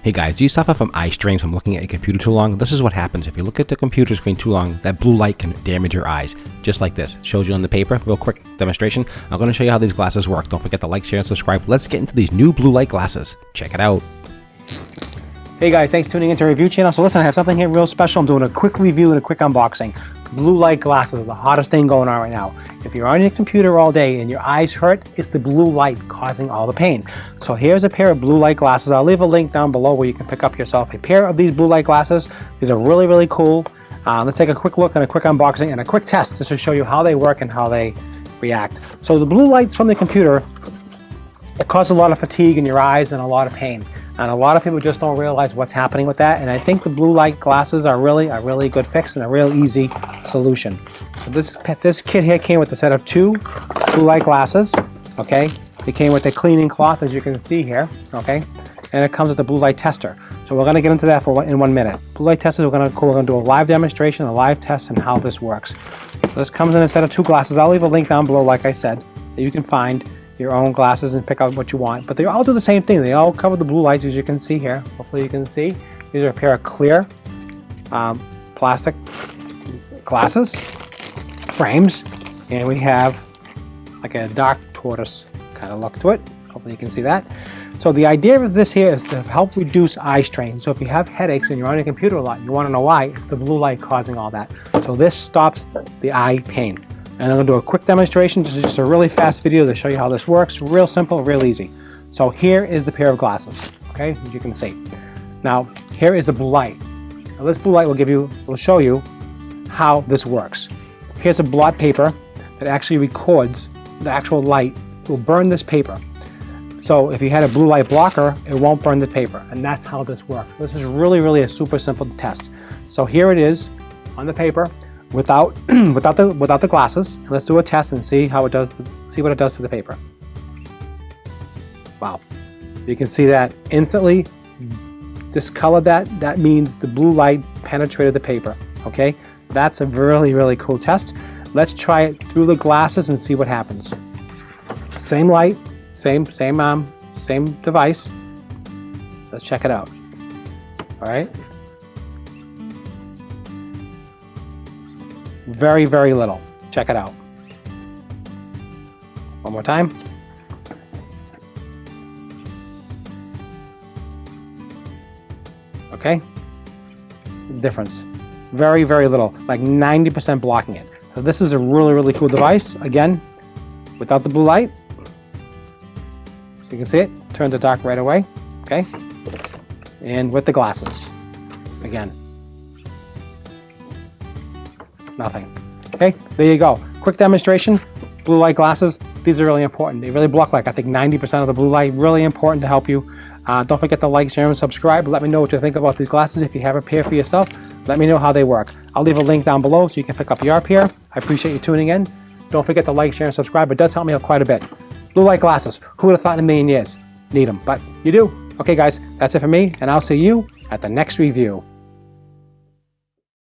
Hey guys, do you suffer from eye strain from looking at your computer too long? This is what happens if you look at the computer screen too long. That blue light can damage your eyes, just like this. It shows you on the paper. Real quick demonstration. I'm going to show you how these glasses work. Don't forget to like, share, and subscribe. Let's get into these new blue light glasses. Check it out. Hey guys, thanks for tuning into Review Channel. So listen, I have something here real special. I'm doing a quick review and a quick unboxing. Blue light glasses are the hottest thing going on right now. If you're on your computer all day and your eyes hurt, it's the blue light causing all the pain. So here's a pair of blue light glasses. I'll leave a link down below where you can pick up yourself a pair of these blue light glasses. These are really, really cool. Let's take a quick look and a quick unboxing and a quick test just to show you how they work and how they react. So the blue lights from the computer, it causes a lot of fatigue in your eyes and a lot of pain. And a lot of people just don't realize what's happening with that. And I think the blue light glasses are really a really good fix and a real easy solution. So this kit here came with a set of 2 blue light glasses, okay? It came with a cleaning cloth, as you can see here, okay? And it comes with a blue light tester. So we're gonna get into that in 1 minute. Blue light testers, we're gonna do a live demonstration, a live test, and how this works. So this comes in a set of 2 glasses. I'll leave a link down below, like I said, that you can find your own glasses and pick out what you want. But they all do the same thing. They all cover the blue lights, as you can see here. Hopefully you can see. These are a pair of clear plastic glasses, frames, and we have like a dark tortoise kind of look to it. Hopefully you can see that. So the idea of this here is to help reduce eye strain. So if you have headaches and you're on your computer a lot, you want to know why, it's the blue light causing all that. So this stops the eye pain. And I'm going to do a quick demonstration. This is just a really fast video to show you how this works. Real simple, real easy. So here is the pair of glasses, okay, as you can see. Now, here is the blue light. Now this blue light will show you how this works. Here's a blot paper that actually records the actual light. It will burn this paper. So if you had a blue light blocker, it won't burn the paper. And that's how this works. This is really, really a super simple test. So here it is on the paper. Without the glasses. Let's do a test and see how it does. See what it does to the paper. Wow, you can see that instantly discolored that. That means the blue light penetrated the paper. Okay, that's a really, really cool test. Let's try it through the glasses and see what happens. Same light, same device. Let's check it out. All right. Very, very little. Check it out. One more time. Okay. Difference. Very, very little. Like 90% blocking it. So this is a really, really cool device. Again, without the blue light. You can see it. Turns it dark right away. Okay. And with the glasses. Again. Nothing. Okay, there you go. Quick demonstration. Blue light glasses. These are really important. They really block like I think 90% of the blue light. Really important to help you. Don't forget to like, share, and subscribe. Let me know what you think about these glasses. If you have a pair for yourself, let me know how they work. I'll leave a link down below so you can pick up your pair. I appreciate you tuning in. Don't forget to like, share, and subscribe. It does help me out quite a bit. Blue light glasses. Who would have thought in a million years? Need them, but you do. Okay, guys, that's it for me, and I'll see you at the next review.